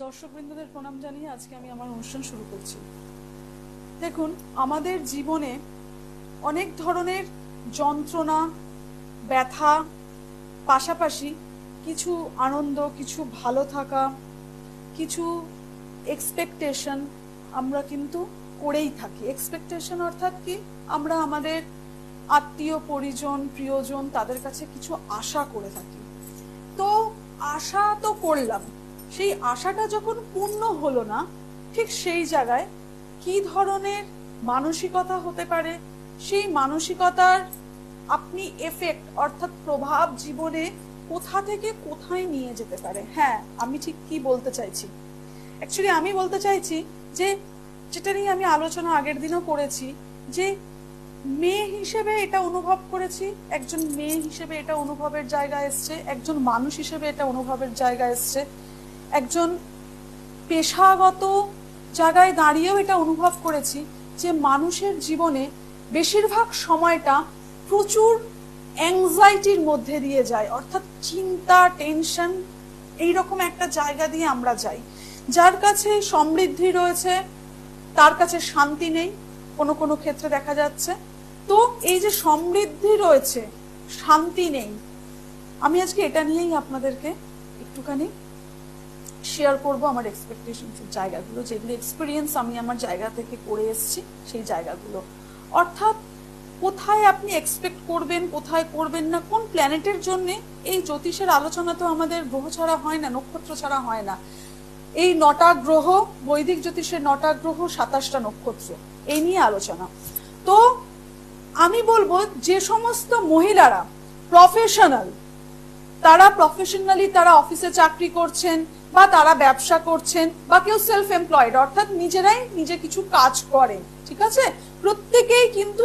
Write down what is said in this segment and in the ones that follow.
দর্শকবৃন্দদের প্রণাম জানিয়ে আজকে আমি আমার অনুষ্ঠান শুরু করছি। দেখুন, আমাদের জীবনে অনেক ধরনের যন্ত্রণা, ব্যথা, পাশাপাশি কিছু আনন্দ, কিছু ভালো থাকা, কিছু এক্সপেকটেশন আমরা কিন্তু করেই থাকি। এক্সপেকটেশন অর্থাৎ কি, আমরা আমাদের আত্মীয় পরিজন, প্রিয়জন তাদের কাছে কিছু আশা করে থাকি। তো আশা তো করলাম, সেই আশাটা যখন পূর্ণ হলো না, ঠিক সেই জায়গায় কি ধরনের মানসিকতা হতে পারে, সেই মানসিকতার আপনি এফেক্ট অর্থাৎ প্রভাব জীবনে কোথা থেকে কোথায় নিয়ে যেতে পারে। হ্যাঁ, আমি ঠিক কি বলতে চাইছি, অ্যাকচুয়ালি আমি বলতে চাইছি যে যেটা নিয়ে আমি আলোচনা আগের দিনও করেছি, যে মেয়ে হিসেবে এটা অনুভব করেছি, একজন মেয়ে হিসেবে এটা অনুভবের জায়গা এসছে, একজন মানুষ হিসেবে এটা অনুভবের জায়গা এসছে, একজন পেশাগত জায়গায় দাঁড়িয়েও এটা অনুভব করেছি যে মানুষের জীবনে বেশিরভাগ সময়টা প্রচুর অ্যাংজাইটির মধ্যে দিয়ে যায়, অর্থাৎ চিন্তা, টেনশন, এইরকম একটা জায়গা দিয়ে আমরা যাই। যার কাছে সমৃদ্ধি রয়েছে তার কাছে শান্তি নেই, কোনো কোনো ক্ষেত্রে দেখা যাচ্ছে। তো এই যে সমৃদ্ধি রয়েছে, শান্তি নেই, আমি আজকে এটা নিয়েই আপনাদেরকে একটুখানি শেয়ার করব আমার এক্সপেকটেশনসের জায়গাগুলো, যেগুলো এক্সপিরিয়েন্স আমি আমার জায়গা থেকে করে এসেছি, সেই জায়গাগুলো। অর্থাৎ কোথায় আপনি এক্সপেক্ট করবেন, কোথায় করবেন না, কোন প্ল্যানেটের জন্য। এই জ্যোতিষের আলোচনা তো আমাদের গ্রহ ছাড়া হয় না, নক্ষত্র ছাড়া হয় না। এই 9টা গ্রহ, বৈদিক জ্যোতিষের 9টা গ্রহ, 27টা নক্ষত্র, এই নিয়ে আলোচনা। তো আমি বলবো, যে সমস্ত মহিলারা প্রফেশনাল, তারা প্রফেশনালি তারা অফিসে চাকরি করছেন, বা তারা ব্যবসা করছেন, বা কেউ সেলফ এমপ্লয়েড অর্থাৎ নিজেরাই নিজে কিছু কাজ করেন, ঠিক আছে, প্রত্যেকেই কিন্তু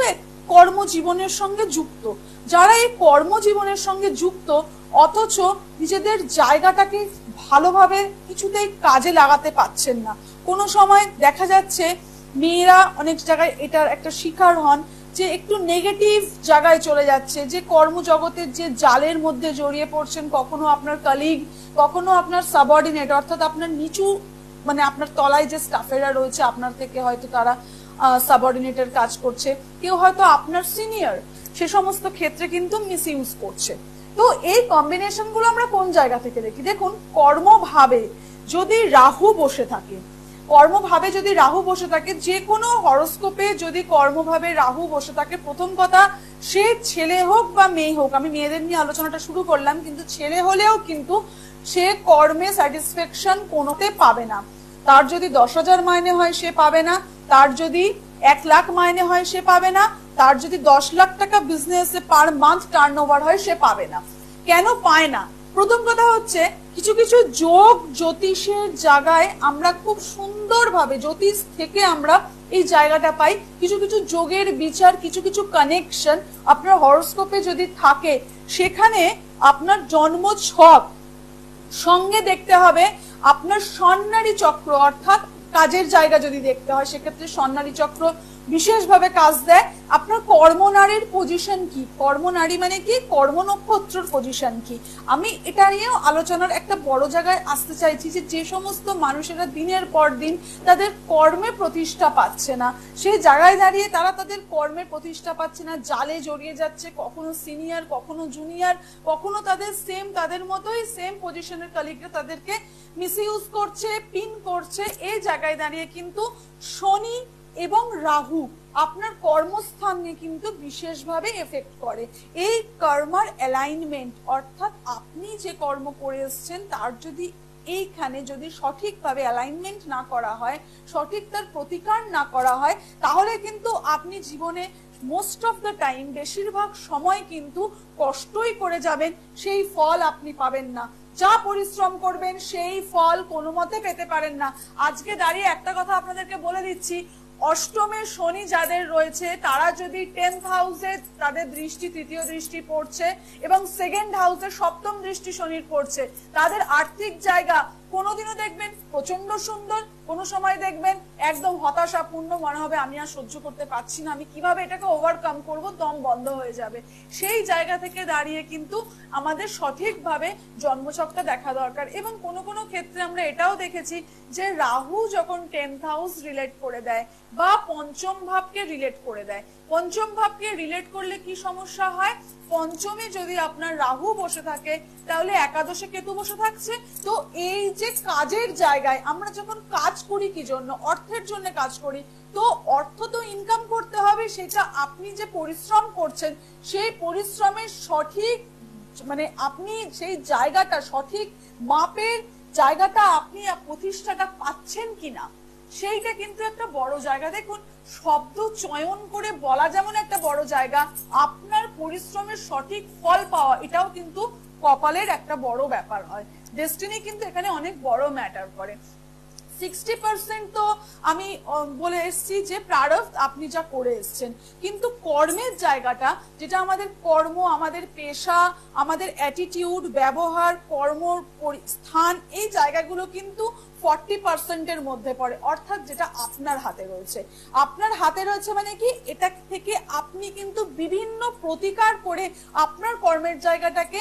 কর্মজীবনের সঙ্গে যুক্ত। যারা এই কর্মজীবনের সঙ্গে যুক্ত অথচ নিজেদের জায়গাটাকে ভালোভাবে কিছুতেই কাজে লাগাতে পারছেন না, কোনো সময় দেখা যাচ্ছে মেয়েরা অনেক জায়গায় এটার একটা শিকার হন যে একটু নেগেটিভ জায়গায় চলে যাচ্ছে, যে কর্মজগতের যে জালের মধ্যে জড়িয়ে পড়ছেন, কখনো আপনার কলিগ, কখনো আপনার সাবঅর্ডিনেট অর্থাৎ আপনার নিচু, মানে আপনার তলায় যে স্টাফেরা রয়েছে আপনার থেকে হয়তো তারা সাবঅর্ডিনেটের কাজ করছে, কেউ হয়তো আপনার সিনিয়র, সে সমস্ত ক্ষেত্রে কিন্তু মিস ইউজ করছে। তো এই কম্বিনেশন গুলো আমরা কোন জায়গা থেকে দেখি? দেখুন, কর্মভাবে যদি রাহু বসে থাকে, কর্মভাবে যদি রাহু বসে থাকে, যে কোনো হরোস্কোপে যদি কর্মভাবে রাহু বসে থাকে, প্রথম কথা, সে ছেলে হোক বা মেয়ে হোক, আমি মেয়েদের নিয়ে আলোচনাটা শুরু করলাম, কিন্তু ছেলে হলেও কিন্তু সে কর্মে স্যাটিসফ্যাকশন কোনোতে পাবে না। তার যদি 10,000 মাইনে হয় সে পাবে না, তার যদি 1 লাখ মাইনে হয় সে পাবে না, তার যদি 10 লাখ টাকা বিজনেসে পার মান্থ টার্নওভার হয় সে পাবে না। কেন পায় না? প্রথম কথা হচ্ছে, কিছু কিছু যোগ জ্যোতিষের জায়গায় আমরা খুব সুন্দরভাবে, জ্যোতিষ থেকে আমরা এই জায়গাটা পাই, কিছু কিছু যোগের বিচার, কিছু কিছু কানেকশন আপনার হরোস্কোপে যদি থাকে, সেখানে আপনার জন্ম ছক সঙ্গে দেখতে হবে আপনার স্বর্ণালী চক্র, অর্থাৎ কাজের জায়গা যদি দেখতে হয় সেক্ষেত্রে স্বর্ণালী চক্র বিশেষভাবে কাজ দেয়। আপনার কর্মনারীর পজিশন কি, কর্মনারী মানে কি, কর্ম নক্ষত্রের পজিশন কি, আমি এটা নিয়েও আলোচনার একটা বড় জায়গায় আসতে চাইছি। যে সমস্ত মানুষেরা দিনের পর দিন তাদের কর্মে প্রতিষ্ঠা পাচ্ছে না, সেই জায়গায় দাঁড়িয়ে তারা তাদের কর্মের প্রতিষ্ঠা পাচ্ছে না, জালে জড়িয়ে যাচ্ছে, কখনো সিনিয়র, কখনো জুনিয়র, কখনো তাদের সেম, তাদের মতোই সেম পজিশনের কলিগরা তাদেরকে মিসইউজ করছে, পিন করছে। এই জায়গায় দাঁড়িয়ে কিন্তু শনি এবং রাহু আপনার কর্মস্থানে কিন্তু বিশেষভাবে এফেক্ট করে। এই কর্মার অ্যালাইনমেন্ট অর্থাৎ আপনি যে কর্ম করে এসছেন তার যদি এইখানে যদি সঠিকভাবে অ্যালাইনমেন্ট না করা হয়, সঠিক তার প্রতিকার না করা হয়, তাহলে কিন্তু আপনি জীবনে মোস্ট অফ দ্য টাইম, বেশিরভাগ সময় কিন্তু কষ্টই করে যাবেন, সেই ফল আপনি পাবেন না। যা পরিশ্রম করবেন সেই ফল কোনো মতে পেতে পারেন না। আজকে দাঁড়িয়ে একটা কথা আপনাদেরকে বলে দিচ্ছি, অষ্টমে শনি যাদের রয়েছে তারা যদি 10th হাউসে তাদের দৃষ্টি, তৃতীয় দৃষ্টি পড়ছে এবং 2nd হাউসে 7ম দৃষ্টি শনির পড়ছে, তাদের আর্থিক জায়গা কোনোদিনও দেখবেন প্রচন্ড সুন্দর, কোনো সময় দেখবেন একদম হতাশাপূর্ণ, মনে হবে আমি আর সহ্য করতে পারছি না, আমি কিভাবে এটাকে ওভারকাম করব, দম বন্ধ হয়ে যাবে। সেই জায়গা থেকে দাঁড়িয়ে কিন্তু আমাদের সঠিকভাবে জন্মছকটা দেখা দরকার। এবং কোনো কোনো ক্ষেত্রে আমরা এটাও দেখেছি যে রাহু যখন 10th হাউস রিলেট করে দেয় বা পঞ্চম ভাবকে রিলেট করে দেয়, পঞ্চম ভাবকে রিলেট করলে কি সমস্যা হয়, পঞ্চমে যদি আপনার রাহু বসে থাকে তাহলে একাদশে কেতু বসে থাকছে। তো এই যে কাজের জায়গায় আমরা যখন কাজ করি কি জন্য, অর্থের জন্য কাজ করি, তো অর্থ তো ইনকাম করতে হবে, সেটা আপনি যে পরিশ্রম করছেন সেই পরিশ্রমের সঠিক মানে আপনি সেই জায়গাটা সঠিক মাপের জায়গাটা আপনি প্রতিষ্ঠাটা পাচ্ছেন কিনা, সেইটা কিন্তু একটা বড় জায়গা। দেখুন, শব্দ চয়ন করে বলা যেমন একটা বড় জায়গা, আপনার পরিশ্রমের সঠিক ফল পাওয়া এটাও কিন্তু কপালের একটা বড় ব্যাপার হয়। ডেস্টিনি কিন্তু এখানে অনেক বড় ম্যাটার করে। 60% তো আমি বলে এসেছি যে প্রারব্ধ আপনি যা করে এসছেন, কিন্তু কর্মের জায়গাটা যেটা আমাদের কর্ম, আমাদের পেশা, আমাদের অ্যাটিটিউড, ব্যবহার, কর্ম স্থান, এই জায়গাগুলো কিন্তু 40%-এর মধ্যে পড়ে, অর্থাৎ যেটা আপনার হাতে রয়েছে। আপনার হাতে রয়েছে মানে কি, এটা থেকে আপনি কিন্তু বিভিন্ন প্রতিকার করে আপনার কর্মের জায়গাটাকে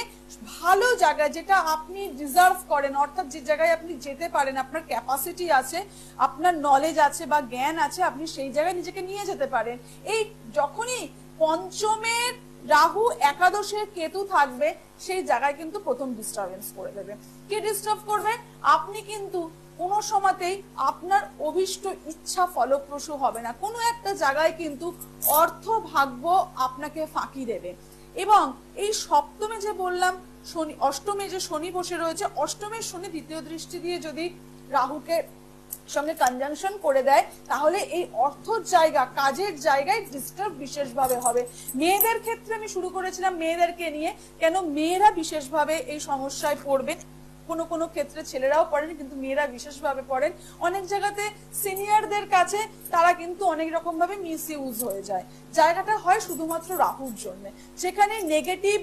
ভালো জায়গায়, যেটা আপনি ডিজার্ভ করেন, অর্থাৎ যে জায়গায় আপনি যেতে পারেন, আপনার ক্যাপাসিটি আছে, আপনার নলেজ আছে বা জ্ঞান আছে, আপনি সেই জায়গায় নিজেকে নিয়ে যেতে পারেন। এই যখনই পঞ্চমের রাহু একাদশের কেতু থাকবে, সেই জায়গায় কিন্তু প্রথম ডিস্টারবেন্স করে দেবে। কে ডিস্টার্ব করবে? আপনি কিন্তু কোনো সময়তেই আপনার অভিষ্ট ইচ্ছা ফলপ্রসূ হবে না, কোনো একটা জায়গায় কিন্তু অর্থ ভাগ্য আপনাকে ফাঁকি দেবে। এবং এই সপ্তমে যে বললাম শনি, অষ্টমে যে শনি বসে রয়েছে, অষ্টমের শনি দ্বিতীয় দৃষ্টি দিয়ে যদি রাহুকে সঙ্গে কনজাংশন করে দেয়, তাহলে এই অর্থর জায়গা, কাজের জায়গায় ডিস্টার্ব বিশেষভাবে হবে। মেয়েদের ক্ষেত্রে আমি শুরু করেছিলাম মেয়েদেরকে নিয়ে, কেন মেয়েরা বিশেষভাবে এই সমস্যায় পড়বে। কোনো কোনো ক্ষেত্রে ছেলেরাও পড়েন, কিন্তু মেয়েরা বিশেষভাবে পড়েন। অনেক জায়গাতে সিনিয়রদের কাছে তারা কিন্তু অনেক রকম ভাবে মিস ইউজ হয়ে যায়। জায়গাটা হয় শুধুমাত্র রাহুর জন্য, যেখানে নেগেটিভ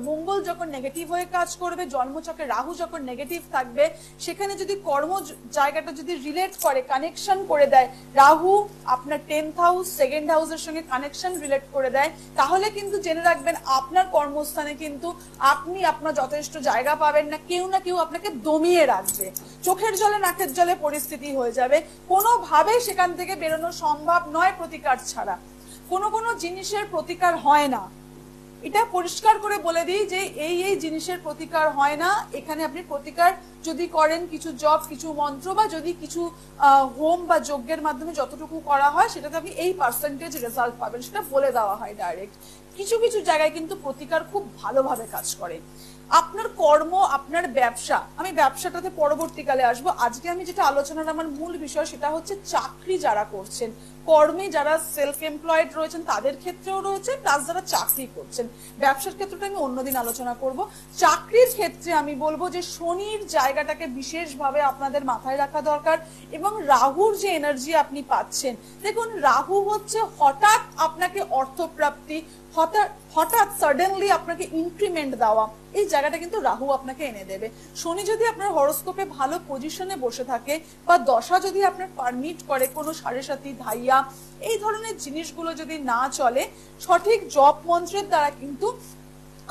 মঙ্গল যখন নেগেটিভ হয়ে কাজ করবে, জন্মচক্রে রাহু যখন নেগেটিভ থাকবে, সেখানে যদি কর্ম জায়গাটা যদি রিলেট করে, কানেকশন করে দেয়, রাহু আপনার 10th হাউস 2nd হাউসের সঙ্গে কানেকশন রিলেট করে দেয়, তাহলে কিন্তু জেনে রাখবেন আপনার কর্মস্থানে কিন্তু আপনি আপনার যথেষ্ট জায়গা পাবেন না, কেউ না কেউ আপনাকে দমিয়ে রাখবে, চোখের জলে নাকের জলে পরিস্থিতি হয়ে যাবে, কোনোভাবে সেখান থেকে বেরোনো সম্ভব নয় প্রতিকার ছাড়া। কোনো কোনো জিনিসের প্রতিকার হয় না, এটা পরিষ্কার করে বলে দিই যে এই এই জিনিসের প্রতিকার হয় না। এখানে আপনি প্রতিকার যদি করেন, কিছু জপ, কিছু মন্ত্র বা যদি কিছু হোম বা যজ্ঞের মাধ্যমে যতটুকু করা হয়, সেটাতে আপনি এই পার্সেন্টেজ রেজাল্ট পাবেন, সেটা বলে দেওয়া হয় ডাইরেক্ট। কিছু কিছু জায়গায় কিন্তু প্রতিকার খুব ভালোভাবে কাজ করে। আপনার কর্ম, আপনার ব্যবসা, আমি ব্যবসাটাতে পরবর্তীকালে আসবো। আজকে আমি যেটা আলোচনার আমার মূল বিষয় সেটা হচ্ছে চাকরি যারা করছেন, কর্মে যারা সেলফ এমপ্লয়েড রয়েছেন তাদের ক্ষেত্রেও রয়েছে, প্লাস যারা চাকরি করছেন। ব্যবসার ক্ষেত্রটা আমি অন্যদিন আলোচনা করব। চাকরির ক্ষেত্রে আমি বলবো যে শনির জায়গাটাকে বিশেষভাবে আপনাদের মাথায় রাখা দরকার। এবং রাহুর যে এনার্জি আপনি পাচ্ছেন, দেখুন রাহু হচ্ছে হঠাৎ আপনাকে অর্থপ্রাপ্তি, হঠাৎ সাডেনলি আপনাকে ইনক্রিমেন্ট দেওয়া, এই জায়গাটা কিন্তু রাহু আপনাকে এনে দেবে। শনি যদি আপনার হরোস্কোপে ভালো পজিশনে বসে থাকে বা দশা যদি আপনার পারমিট করে, কোনো সাড়ে সাথী, ধাইয়া, এই ধরনের জিনিসগুলো যদি না চলে, সঠিক জপ মন্ত্রের দ্বারা কিন্তু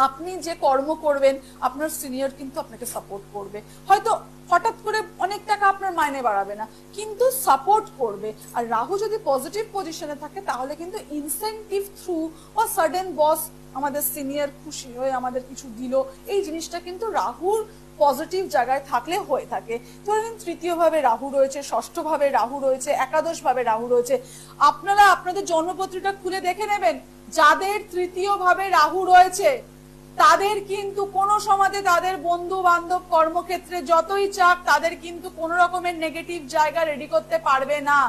আপনি যে কর্ম করবেন আপনার সিনিয়র কিন্তু আপনাকে সাপোর্ট করবে। হয়তো হঠাৎ করে অনেক টাকা আপনার মাইনে বাড়াবে না, কিন্তু সাপোর্ট করবে। আর রাহু যদি পজিটিভ পজিশনে থাকে তাহলে কিন্তু ইনসেন্টিভ থ্রু বা সাডেন বস, আমাদের সিনিয়র খুশি হয়ে আমাদের কিছু দিল, এই জিনিসটা কিন্তু রাহুর পজিটিভ জায়গায় থাকলে হয়ে থাকে। ধরেন তৃতীয় ভাবে রাহু রয়েছে, ষষ্ঠ ভাবে রাহু রয়েছে, একাদশ ভাবে রাহু রয়েছে। আপনারা আপনাদের জন্মপত্রীটা খুলে দেখে নেবেন, যাদের তৃতীয় ভাবে রাহু রয়েছে তাদের কিন্তু কোনো সময়তে তাদের বন্ধু বান্ধব কর্মক্ষেত্রে যতই চাক, তাদের কিন্তু কোনো রকমের নেগেটিভ জায়গা রেডি করতে পারবে না।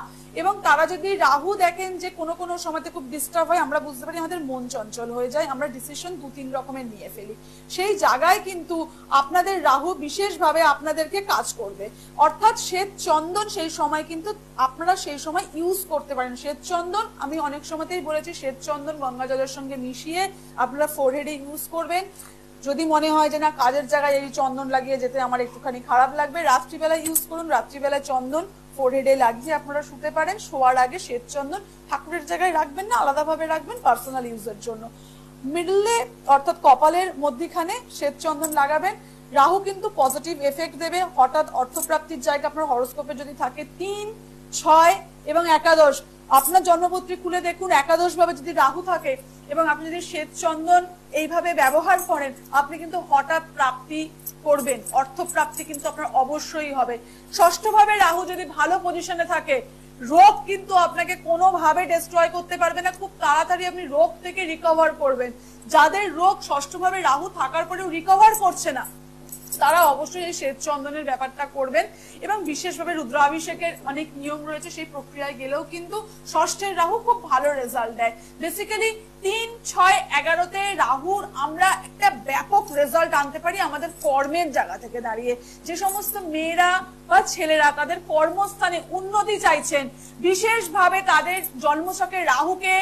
এবং তারা যদি রাহু দেখেন যে কোনো কোনো সময়তে খুব ডিস্টার্ব হয়, আমরা বুঝতে পারি আমাদের মন চঞ্চল হয়ে যায়, আমরা ডিসিশন 2-3 রকমের নিয়ে ফেলি, সেই জায়গায় কিন্তু আপনাদের রাহু বিশেষভাবে আপনাদেরকে কাজ করবে। অর্থাৎ শ্বেত চন্দন সেই সময় কিন্তু আপনারা সেই সময় ইউজ করতে পারেন। শ্বেত চন্দন আমি অনেক সময়তেই বলেছি, শ্বেত চন্দন গঙ্গা জলের সঙ্গে মিশিয়ে আপনারা ফোরহেডে ইউজ করবেন। যদি মনে হয় যে না কাজের জায়গায় এই চন্দন লাগিয়ে যেতে আমার একটুখানি খারাপ লাগবে, রাত্রিবেলা ইউজ করুন। রাত্রিবেলায় চন্দন ফোরহেডে লাগিয়ে আপনারা শুতে পারেন। শোয়ার আগে শ্বেত চন্দন ঠাকুরের জায়গায় রাখবেন না, আলাদাভাবে রাখবেন পার্সোনাল ইউজের জন্য। মিডলে অর্থাৎ কপালের মধ্যিখানে শ্বেত চন্দন লাগাবেন। রাহু কিন্তু পজিটিভ এফেক্ট দেবে, হঠাৎ অর্থপ্রাপ্তির জায়গা আপনার হরোস্কোপে যদি থাকে 3, 6 এবং 11, আপনার জন্মপত্রী খুলে দেখুন, 11 ভাবে যদি রাহু থাকে এবং আপনি যদি শ্বেত চন্দন এইভাবে ব্যবহার করেন, আপনি কিন্তু হঠাৎ প্রাপ্তি করবেন, অর্থপ্রাপ্তি কিন্তু আপনার অবশ্যই হবে। ষষ্ঠ ভাবে রাহু যদি ভালো পজিশনে থাকে, রোগ কিন্তু আপনাকে কোনোভাবে ডিস্ট্রয় করতে পারবে না, খুব তাড়াতাড়ি আপনি রোগ থেকে রিকভার করবেন। যাদের রোগ ষষ্ঠ ভাবে রাহু থাকার পরেও রিকভার করছে না, তারা অবশ্যই এই শ্বেত চন্দনের ব্যাপারটা করবেন। এবং বিশেষভাবে রুদ্রাভিষেকের অনেক নিয়ম রয়েছে, সেই প্রক্রিয়ায় গেলেও কিন্তু ষষ্ঠের রাহু খুব ভালো রেজাল্ট দেয়। বেসিক্যালি 3, 6, 11তে রাহুর আমরা একটা ব্যাপক রেজাল্ট আনতে পারি আমাদের কর্মের জায়গা থেকে দাঁড়িয়ে। যে সমস্ত মেয়েরা বা ছেলেরা তাদের কর্মস্থানে উন্নতি চাইছেন, বিশেষভাবে তাদের জন্মছকে রাহুকে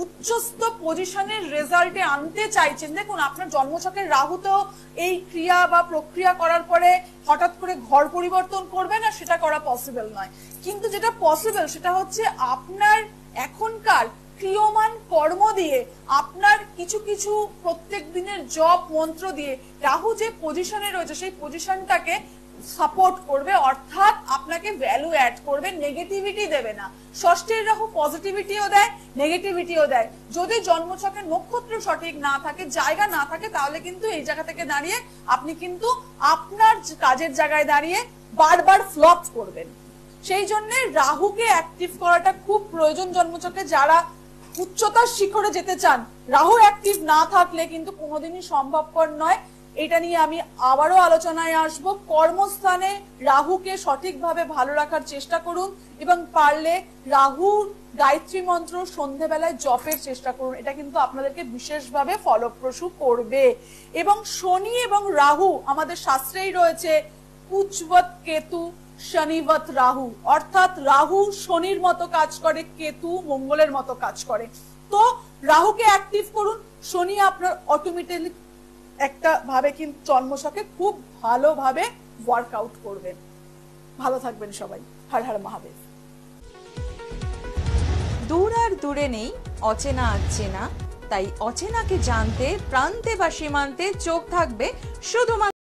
উচ্চস্থ পজিশনের রেজাল্টে আনতে চাইছেন, দেখুন আপনার জন্মছকের রাহু তো এই ক্রিয়া বা প্রক্রিয়া করার পরে হঠাৎ করে ঘর পরিবর্তন করবে না, সেটা করা পসিবল নয়। কিন্তু যেটা পসিবল সেটা হচ্ছে আপনার এখনকার ক্রিয়মান কর্ম দিয়ে, আপনার কিছু কিছু প্রত্যেক দিনের জপ মন্ত্র দিয়ে রাহু যে পজিশনে রয়েছে সেই পজিশনটাকে সাপোর্ট করবে, অর্থাৎ আপনাকে ভ্যালু অ্যাড করবে, নেগেটিভিটি দেবে না। ষষ্ঠের রাহু পজিটিভিটিও দেয়, নেগেটিভিটিও দেয়। যদি জন্মছকের নক্ষত্র সঠিক না থাকে, জায়গা না থাকে, তাহলে কিন্তু এই জায়গা থেকে দাঁড়িয়ে আপনি কিন্তু আপনার কাজের জায়গায় দাঁড়িয়ে বারবার ফ্লপ করবেন। সেই জন্য রাহুকে অ্যাক্টিভ করাটা খুব প্রয়োজন জন্মছকে। যারা উচ্চতার শিখরে যেতে চান, রাহু অ্যাক্টিভ না থাকলে কিন্তু কোনোদিনই সম্ভবপর নয়। এটা নিয়ে আমি আবারও আলোচনায় আসব। কর্মস্থানে রাহুকে সঠিকভাবে ভালো রাখার চেষ্টা করুন এবং পারলে রাহুর গায়ত্রী মন্ত্র সন্ধ্যেবেলায় জপের চেষ্টা করুন, এটা কিন্তু আপনাদেরকে বিশেষভাবে ফলপ্রসূ করবে। এবং শনি এবং রাহু আমাদের শাস্ত্রেই রয়েছে কুচবত কেতু শনিবত রাহু, অর্থাৎ রাহু শনির মতো কাজ করে, কেতু মঙ্গলের মতো কাজ করে। তো রাহুকে অ্যাক্টিভ করুন, শনি আপনার অটোমেটিক্যালি একটা ভাবে কিন্তু জন্মছকে খুব ভালোভাবে ওয়ার্কআউট করবেন। ভালো থাকবেন সবাই। হর হর মহাদেব। দূর আর দূরে নেই অচেনা আচেনা, তাই অচেনাকে জানতে প্রান্তে বা সীমান্তে চোখ থাকবে শুধুমাত্র